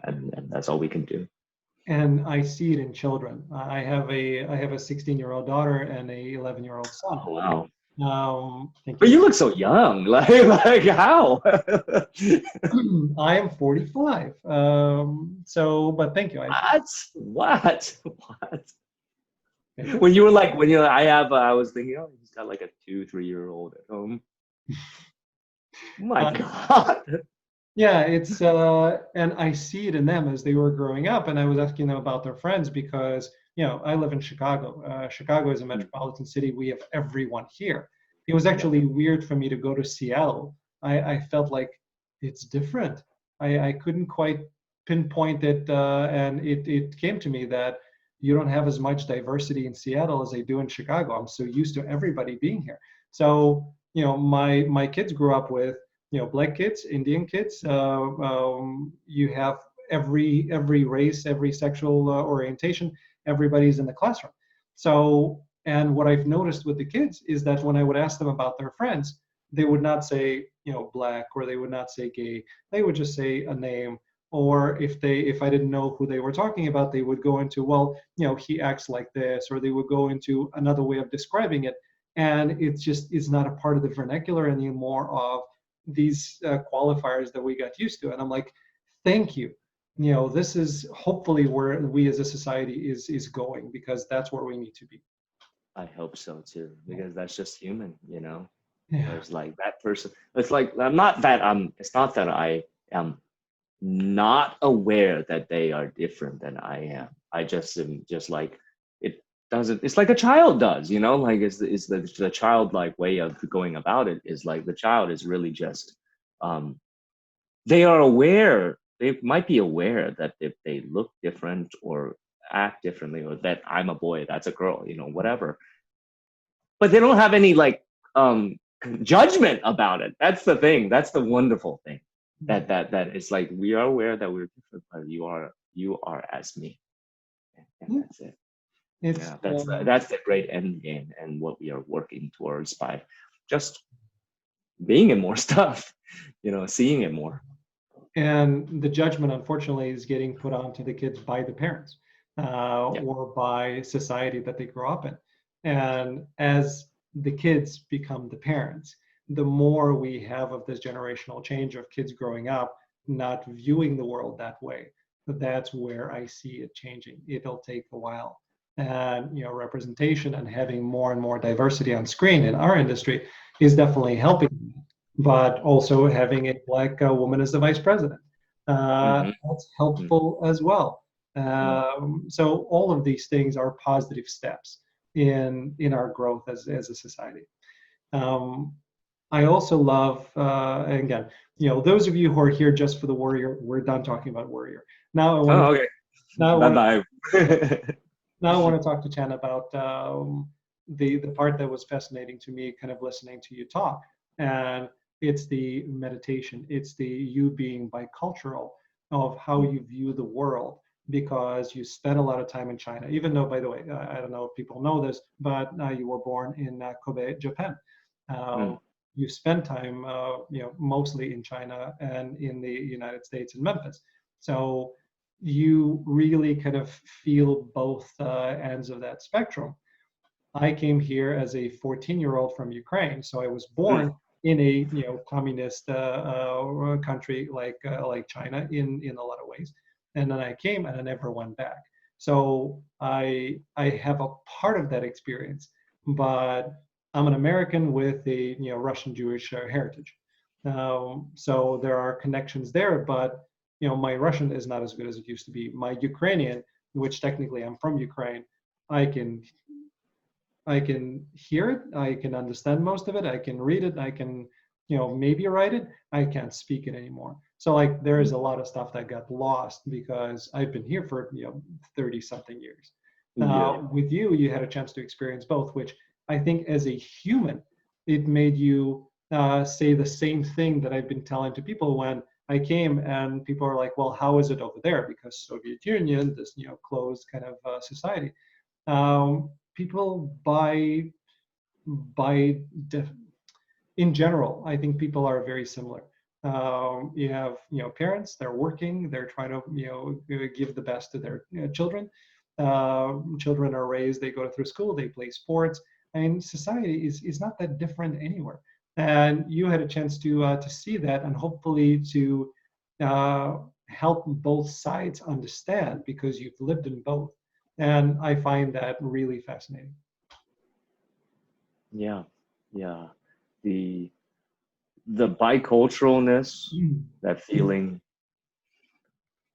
and that's all we can do. And I see it in children. I have a 16-year-old daughter and a 11-year-old son. Oh wow! Thank But you. you look so young. Like how? I am 45. But thank you. What? Thank you. When you're I was thinking, oh, he's got like a 2-3 year old at home. My Uh, God. yeah, and I see it in them as they were growing up. And I was asking them about their friends because, I live in Chicago. Chicago is a metropolitan city. We have everyone here. It was Yeah. actually weird for me to go to Seattle. I felt like it's different. I couldn't quite pinpoint it. And it came to me that you don't have as much diversity in Seattle as they do in Chicago. I'm so used to everybody being here. So, my kids grew up with black kids, Indian kids. You have every race, every sexual orientation. Everybody's in the classroom. So, and what I've noticed with the kids is that when I would ask them about their friends, they would not say black, or they would not say gay. They would just say a name. Or if I didn't know who they were talking about, they would go into, well, he acts like this, or they would go into another way of describing it. And it's just is not a part of the vernacular anymore of these qualifiers that we got used to. And I'm like, thank you. This is hopefully where we as a society is going, because that's where we need to be. I hope so too, because that's just human. Yeah. There's like that person. It's like it's not that I am not aware that they are different than I am. I just am just like it doesn't. It's like a child does. Like it's the childlike way of going about it is like the child is really just um, they are aware. They might be aware that if they look different or act differently, or that I'm a boy, that's a girl, whatever. But they don't have any like judgment about it. That's the thing. That's the wonderful thing. That it's like we are aware that we're different, but you are as me, and Yeah. that's it. It's Yeah, that's the great end game, and what we are working towards by just being in more stuff, seeing it more. And the judgment, unfortunately, is getting put onto the kids by the parents, Yeah. or by society that they grow up in. And as the kids become the parents, the more we have of this generational change of kids growing up not viewing the world that way. That's where I see it changing. It'll take a while. And representation and having more and more diversity on screen in our industry is definitely helping, but also having a black woman as the vice president. Mm-hmm. That's helpful as well. So all of these things are positive steps in our growth as a society. Um, I also love, and again, those of you who are here just for the Warrior, we're done talking about Warrior. Now I want Oh, to okay. now I Bye want to bye. now I want to talk to Chen about the part that was fascinating to me, kind of listening to you talk, and it's the meditation. It's the you being bicultural of how you view the world, because you spent a lot of time in China. Even though, by the way, I don't know if people know this, but you were born in Kobe, Japan. Uh, you spent time, mostly in China and in the United States in Memphis. So you really kind of feel both ends of that spectrum. I came here as a 14-year-old from Ukraine, so I was born in a communist country like China in a lot of ways, and then I came and I never went back. So I have a part of that experience, but I'm an American with a Russian Jewish heritage. So there are connections there, but my Russian is not as good as it used to be. My Ukrainian, which technically I'm from Ukraine, I can I can hear it, I can understand most of it, I can read it, I can, maybe write it. I can't speak it anymore. So like there is a lot of stuff that got lost because I've been here for 30 something years. Yeah. With you, you had a chance to experience both, which I think as a human, it made you say the same thing that I've been telling to people when I came, and people are like, well, how is it over there? Because Soviet Union, this closed kind of society. People by def- in general, I think people are very similar. You have parents, they're working, they're trying to give the best to their children. Children are raised, they go through school, they play sports, and society is not that different anywhere. And you had a chance to see that, and hopefully to help both sides understand because you've lived in both. And I find that really fascinating. Yeah. Yeah. The biculturalness, Mm. that feeling,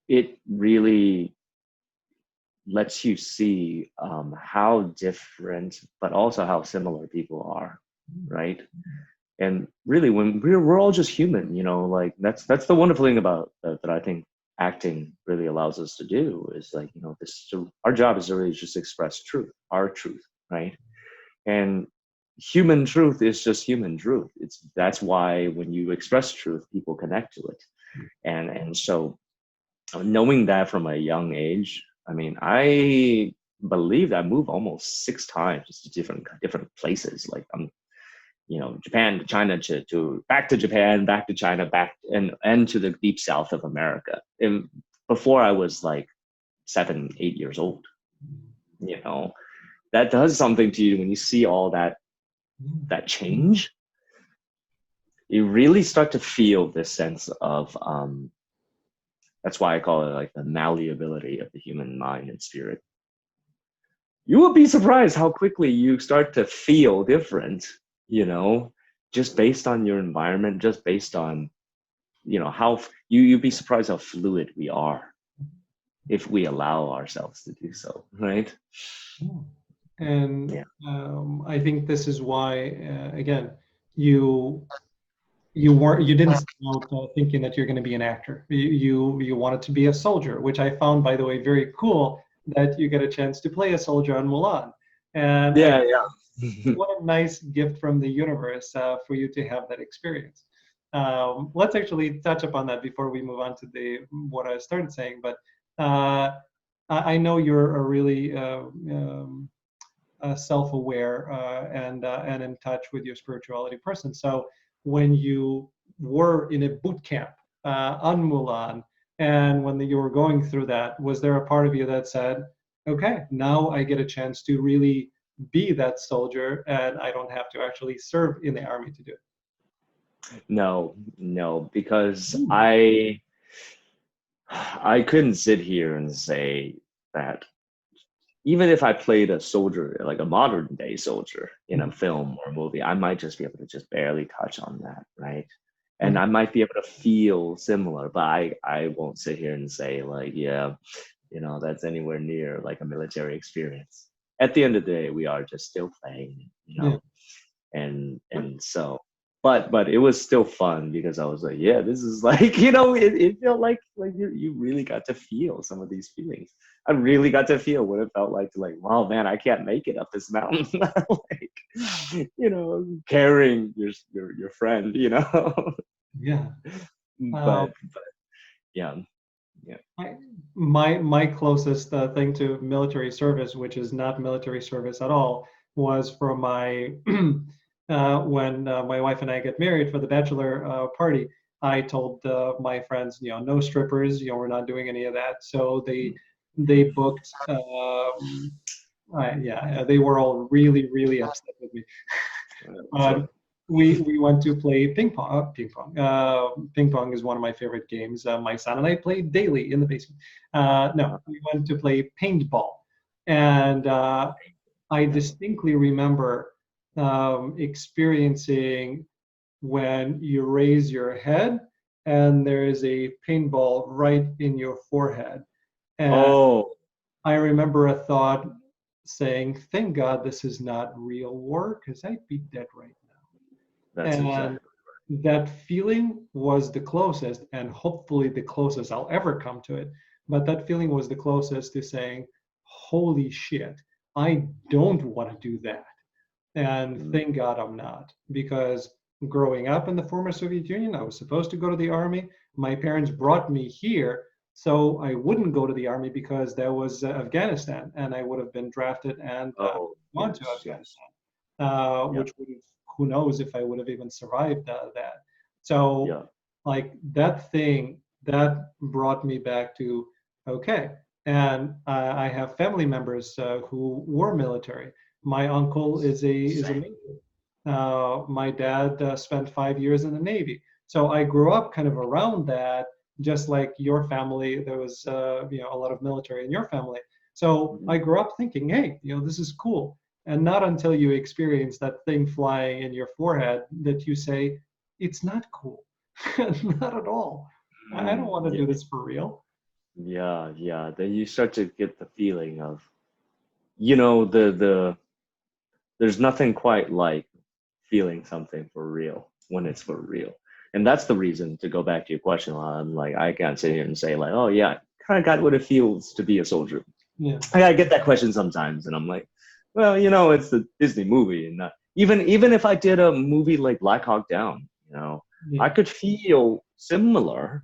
it really lets you see how different, but also how similar people are, right? And really, when we're all just human, like that's the wonderful thing about that I think acting really allows us to do is like this. So our job is to really just express truth, our truth, right? And human truth is just human truth. That's why when you express truth, people connect to it, and so knowing that from a young age, I mean, I believe I moved almost 6 times to different places. Like Japan to China to back to Japan, back to China, back and to the deep south of America. And before I was like 7, 8 years old, you know, that does something to you when you see all that change. You really start to feel this sense of that's why I call it like the malleability of the human mind and spirit. You will be surprised how quickly you start to feel different, just based on your environment, just based on, how you'd be surprised how fluid we are if we allow ourselves to do so, right? And Yeah. I think this is why, again, you you didn't start out thinking that you're going to be an actor. You wanted to be a soldier, which I found, by the way, very cool that you get a chance to play a soldier on Mulan. And Yeah, yeah. what a nice gift from the universe for you to have that experience. Let's actually touch upon that before we move on to the what I started saying. But I know you're a really self-aware and in touch with your spirituality person. So when you were in a boot camp on Mulan, and when you were going through that, was there a part of you that said, "Okay, now I get a chance to really be that soldier, and I don't have to actually serve in the army to do it"? No, because Hmm. I couldn't sit here and say that even if I played a soldier, like a modern day soldier in a film or a movie, I might just be able to just barely touch on that, right? And Okay. I might be able to feel similar, but I won't sit here and say like, yeah, that's anywhere near like a military experience. At the end of the day, we are just still playing, Yeah. and so but it was still fun because I was like, yeah, this is like, it felt like you really got to feel some of these feelings. I really got to feel what it felt like to like, wow, man, I can't make it up this mountain. Like, carrying your friend, Yeah. Um, but yeah, yeah. my closest thing to military service, which is not military service at all, was from my when my wife and I get married for the bachelor party. I told my friends, no strippers, we're not doing any of that. So they booked. Yeah, they were all really really upset with me. Sure. We went to play ping pong. Ping pong. Ping pong is one of my favorite games. My son and I played daily in the basement. No, we went to play paintball, and I distinctly remember experiencing when you raise your head and there is a paintball right in your forehead. And Oh, I remember a thought. saying, thank God this is not real war, because I'd be dead right now. That's And exactly. that feeling was the closest, and hopefully the closest I'll ever come to it. But that feeling was the closest to saying, holy shit, I don't want to do that. And Mm. thank God I'm not, because growing up in the former Soviet Union, I was supposed to go to the army. My parents brought me here so I wouldn't go to the army because that was Afghanistan, and I would have been drafted and Oh, gone to yes, yes. Afghanistan, Yeah, which would have, who knows if I would have even survived that. So, yeah. like that thing that brought me back to okay. And I have family members who were military. My uncle is a Same. major. My dad spent 5 years in the Navy. So I grew up kind of around that, just like your family. There was a lot of military in your family. So Mhm. I grew up thinking, hey, this is cool. And not until you experience that thing flying in your forehead that you say, it's not cool. Not at all. I don't Mm, want to yeah, do this for real. yeah, yeah. Then you start to get the feeling of, the there's nothing quite like feeling something for real when it's for real. And that's the reason, to go back to your question. I'm like, I can't sit here and say like, oh yeah, kind of got what it feels to be a soldier. Yeah. I get that question sometimes, and I'm like, well, it's the Disney movie, and not, even if I did a movie like Black Hawk Down, I Yeah. could feel similar,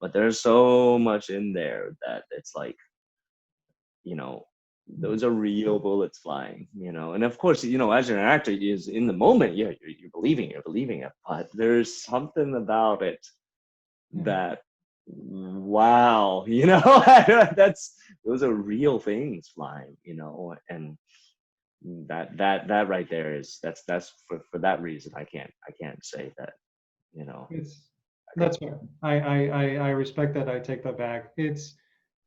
but there's so much in there that it's like, you know, those are real bullets flying, and of course, as an actor, is in the moment, yeah, you're believing it, but there's something about it Yeah. that, wow, that's those are real things flying, and that right there is, that's for that reason, I can't say that, It's I could. that's fair. I respect that. I take that back.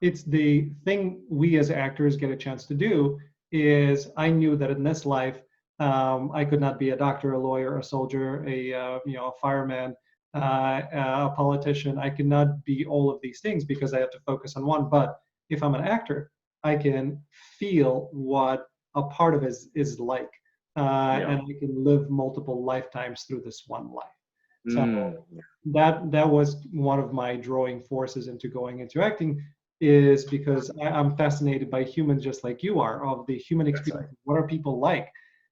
It's the thing we as actors get a chance to do is I knew that in this life I could not be a doctor, a lawyer, a soldier, a fireman, a politician. I could not be all of these things because I have to focus on one. But if I'm an actor, I can feel what a part of it is like, Yeah. and I can live multiple lifetimes through this one life. So Yeah, that was one of my drawing forces into going into acting, is because I'm fascinated by humans just like you are, of the human that's right. experience. What are people like?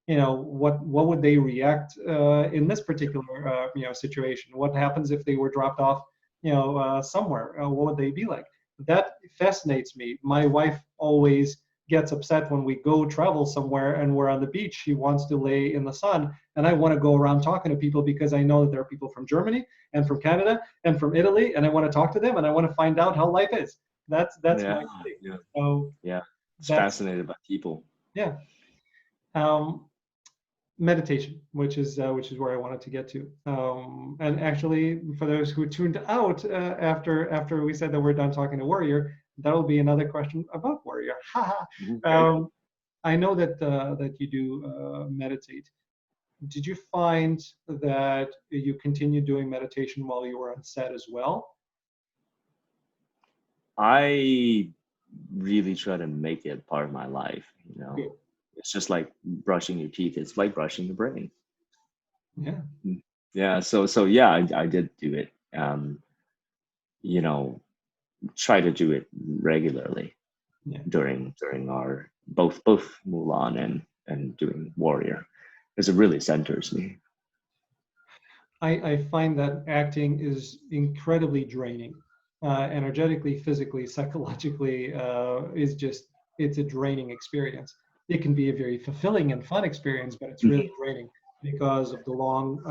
What would they react in this particular situation? What happens if they were dropped off somewhere? What would they be like? That fascinates me. My wife always gets upset when we go travel somewhere and we're on the beach. She wants to lay in the sun, and I want to go around talking to people because I know that there are people from Germany and from Canada and from Italy, and I want to talk to them and I want to find out how life is. That's Yeah, my thing. yeah, So yeah. It's that's fascinated by people. yeah. Um, Meditation, which is where I wanted to get to. And actually, for those who tuned out after we said that we're done talking to Warrior, that'll be another question about Warrior. Haha. Okay. I know that you do meditate. Did you find that you continued doing meditation while you were on set as well? I really try to make it part of my life. Good. It's just like brushing your teeth. It's like brushing your brain. Yeah. Mm. Yeah. So yeah, I did do it. You know, try to do it regularly Yeah. during our both Mulan and doing Warrior, because it really centers me. I find that acting is incredibly draining, energetically, physically, psychologically. Is just it's a draining experience. It can be a very fulfilling and fun experience, but it's really Mhm. draining because of the long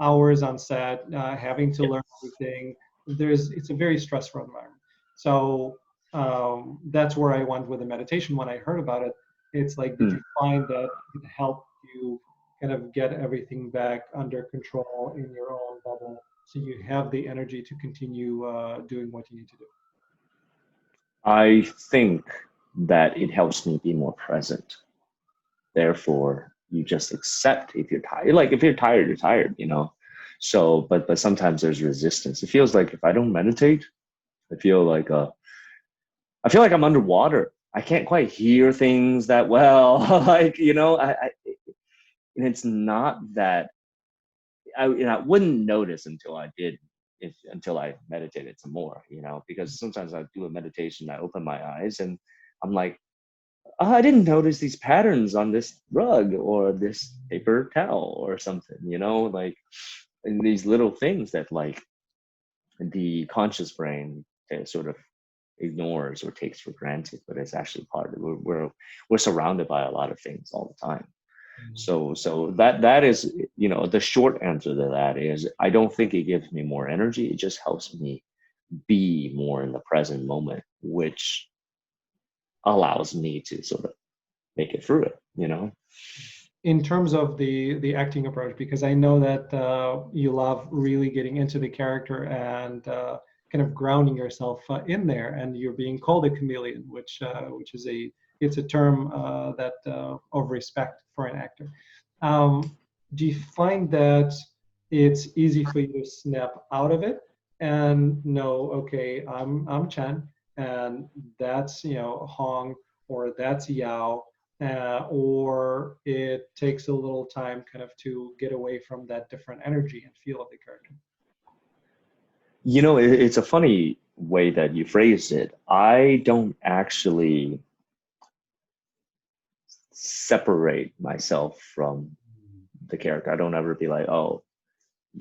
hours on set, having to Yeah. learn everything. It's a very stressful environment. So that's where I went with the meditation when I heard about it. It's like, did Mm. you find that it helped you kind of get everything back under control in your own bubble so you have the energy to continue doing what you need to do? I think that it helps me be more present. Therefore, you just accept if you're tired. Like if you're tired, you're tired. So, but sometimes there's resistance. It feels like if I don't meditate, I feel like I feel like I'm underwater. I can't quite hear things that well. Like, and it's not that I wouldn't notice until I did, until I meditated some more, because sometimes I do a meditation, I open my eyes and I'm like, oh, I didn't notice these patterns on this rug or this paper towel or something, like, and these little things that like the conscious brain sort of ignores or takes for granted, but it's actually part of it. We're surrounded by a lot of things all the time. So that is, the short answer to that is I don't think it gives me more energy. It just helps me be more in the present moment, which allows me to sort of make it through it. In terms of the acting approach, because I know that you love really getting into the character and kind of grounding yourself in there, and you're being called a chameleon, which is it's a term that of respect for an actor. Do you find that it's easy for you to snap out of it and know, okay, I'm Chen, and that's Hong, or that's Yao, or it takes a little time kind of to get away from that different energy and feel of the character? It's a funny way that you phrased it. I don't actually separate myself from the character. I don't ever be like, oh,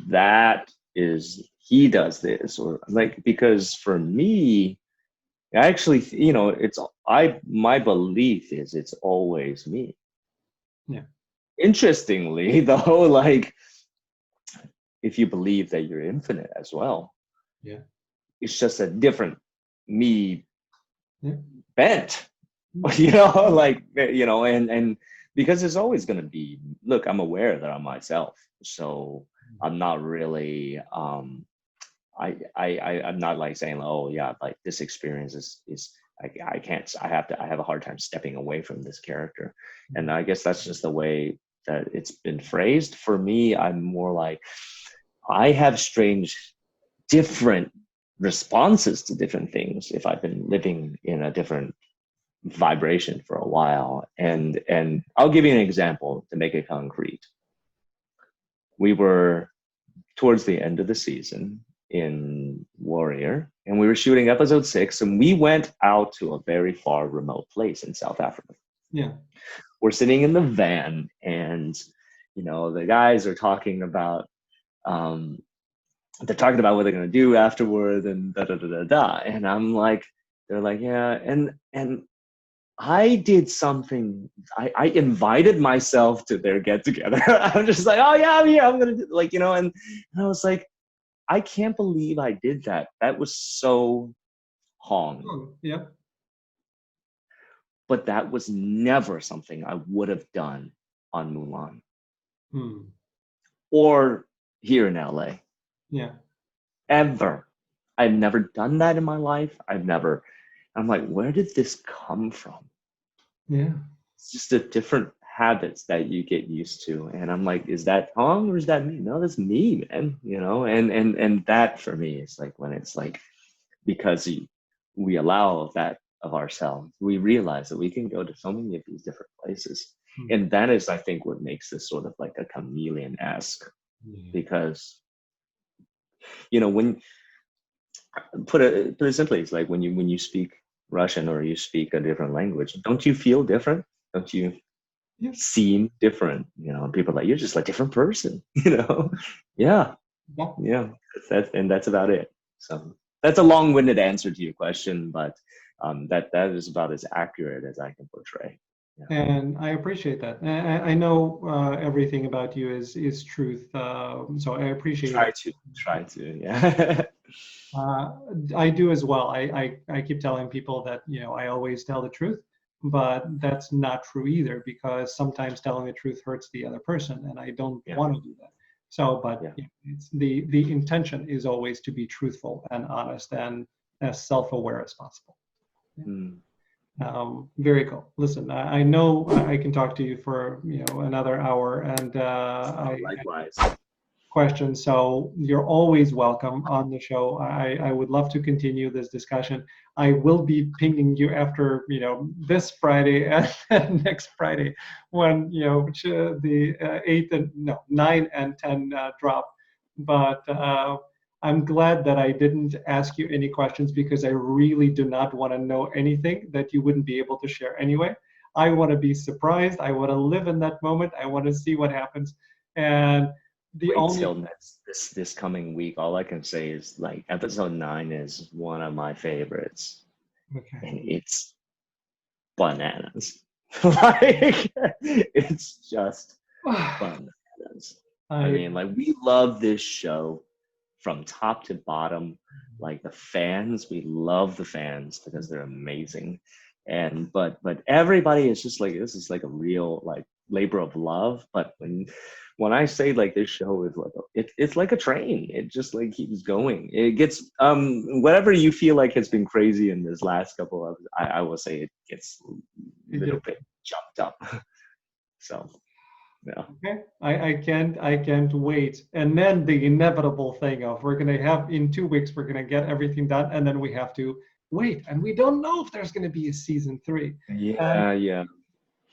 that is, he does this, or like, because for me, actually, my belief is it's always me. Yeah. Interestingly, though, like, if you believe that you're infinite as well, Yeah. it's just a different me, Yeah. bent, like, and because it's always going to be, look, I'm aware that I'm myself, so I'm not really I'm not like saying, oh yeah, like this experience is I can't, I have a hard time stepping away from this character. And I guess that's just the way that it's been phrased. For me, I'm more like, I have strange different responses to different things if I've been living in a different vibration for a while. And I'll give you an example to make it concrete. We were towards the end of the season in Warrior, and we were shooting episode 6, and we went out to a very far remote place in South Africa. Yeah. We're sitting in the van, and the guys are talking about they're talking about what they're going to do afterward, and da da da da da. And I'm like, they're like, yeah, and I did something. I invited myself to their get together. I'm just like, oh yeah, I'm here. I'm gonna do, like, and I was like, I can't believe I did that. That was so Hong. Oh, yeah. But that was never something I would have done on Mulan or here in LA. Yeah. Ever. I've never done that in my life. I'm like, where did this come from? Yeah. It's just the different habits that you get used to. And I'm like, is that Hong or is that me? No, that's me, man. And that for me is like when it's like, because we allow that of ourselves, we realize that we can go to so many of these different places. And that is, I think, what makes this sort of like a chameleon-esque, because when put it simply, it's like when you speak Russian or you speak a different language, don't you feel different? Don't you seem different? People are like, you're just a different person. Yeah. That's about it. So that's a long-winded answer to your question, but that is about as accurate as I can portray. And I appreciate that. I know everything about you is truth, so I appreciate it. Try to, yeah. I do as well. I keep telling people that I always tell the truth, but that's not true either, because sometimes telling the truth hurts the other person, and I don't want to do that. So, but it's the intention is always to be truthful and honest and as self-aware as possible. Very cool. Listen, I know I can talk to you for another hour, and Likewise. questions. So you're always welcome on the show. I would love to continue this discussion. I will be pinging you after, this Friday and next Friday when, the 8th and no, 9 and 10 drop. But I'm glad that I didn't ask you any questions because I really do not want to know anything that you wouldn't be able to share anyway. I want to be surprised. I want to live in that moment. I want to see what happens. And the Wait only till this coming week. All I can say is like episode 9 is one of my favorites, okay. and it's bananas. Like it's just bananas. I mean, like we love this show from top to bottom. Like the fans, we love the fans because they're amazing. And but everybody is just like, this is like a real like labor of love. But when I say like this show is like it's like a train. It just like keeps going. It gets whatever you feel like has been crazy in this last couple of, I will say it gets a little bit jumped up. So yeah. Okay. I can't wait. And then the inevitable thing of we're gonna have in 2 weeks, we're gonna get everything done, and then we have to wait. And we don't know if there's gonna be a season 3. Yeah, yeah.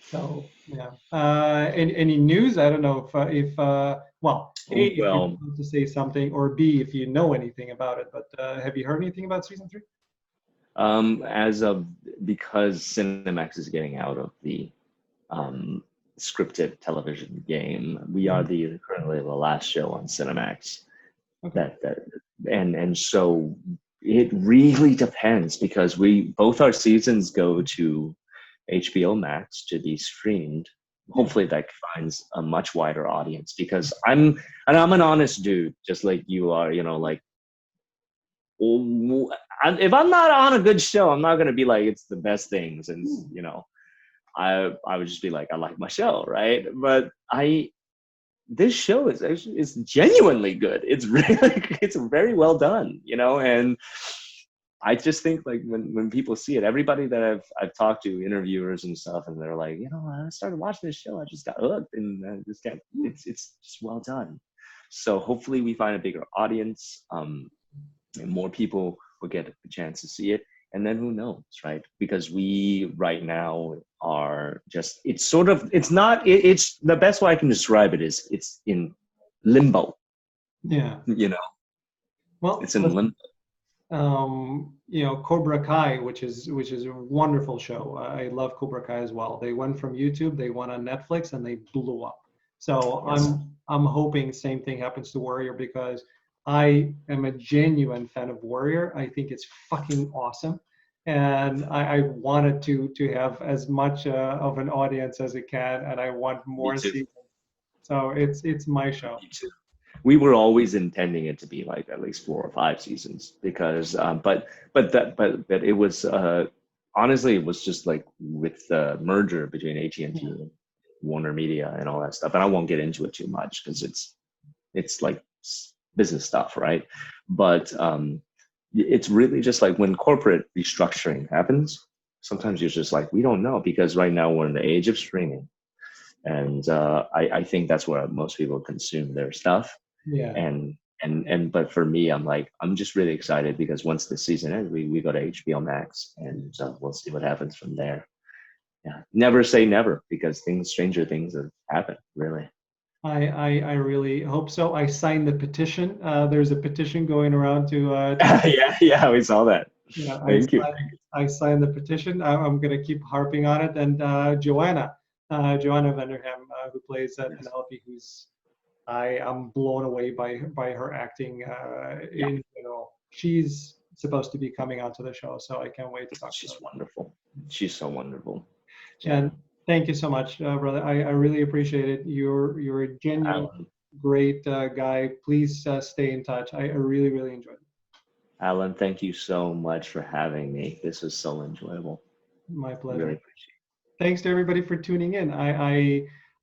So yeah. Any news? I don't know if well, A, if you want to say something, or B, if you know anything about it. But have you heard anything about season 3? As of, because Cinemax is getting out of the scripted television game, we are currently the last show on Cinemax. Okay. And so it really depends, because both our seasons go to HBO Max to be streamed. Hopefully that finds a much wider audience, because I'm an honest dude, just like you are, like if I'm not on a good show, I'm not going to be like, it's the best things. And, I would just be like, I like my show. Right. But this show is genuinely good. It's really, it's very well done, and I just think like when people see it, everybody that I've talked to, interviewers and stuff, and they're like, I started watching this show, I just got hooked, and it's just well done. So hopefully we find a bigger audience, and more people will get a chance to see it. And then who knows, right? Because we right now are just, it's the best way I can describe it is it's in limbo. Yeah. Well, it's in limbo. Cobra Kai, which is a wonderful show. I love Cobra Kai as well. They went from YouTube, they went on Netflix, and they blew up. So yes. I'm hoping same thing happens to Warrior, because I am a genuine fan of Warrior. I think it's fucking awesome, and I wanted to have as much of an audience as it can, and I want more seasons. So it's my show. Me too. We were always intending it to be like at least 4 or 5 seasons, because but it was honestly, it was just like with the merger between AT&T and Warner Media and all that stuff, and I won't get into it too much because it's like business stuff, right? But it's really just like when corporate restructuring happens, sometimes you're just like, we don't know, because right now we're in the age of streaming, and I think that's where most people consume their stuff. Yeah. But for me, I'm just really excited, because once the season ends, we go to HBO Max, and we'll see what happens from there. Yeah, never say never, because stranger things have happened, really. I really hope so. I signed the petition. There's a petition going around to. Yeah, we saw that. Yeah, Thank you. I signed the petition. I'm going to keep harping on it. And Joanna Vanderham, who plays Penelope, I'm blown away by her acting. She's supposed to be coming onto the show, so I can't wait to talk to her. She's wonderful. She's so wonderful. And thank you so much, brother. I really appreciate it. You're a genuine, great guy. Please stay in touch. I really, really enjoyed it. Alan, thank you so much for having me. This was so enjoyable. My pleasure. Really appreciate it. Thanks to everybody for tuning in.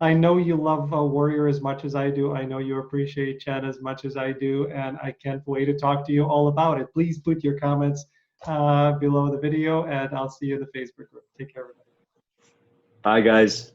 I know you love Warrior as much as I do. I know you appreciate Chen as much as I do, and I can't wait to talk to you all about it. Please put your comments below the video, and I'll see you in the Facebook group. Take care, everybody. Bye, guys.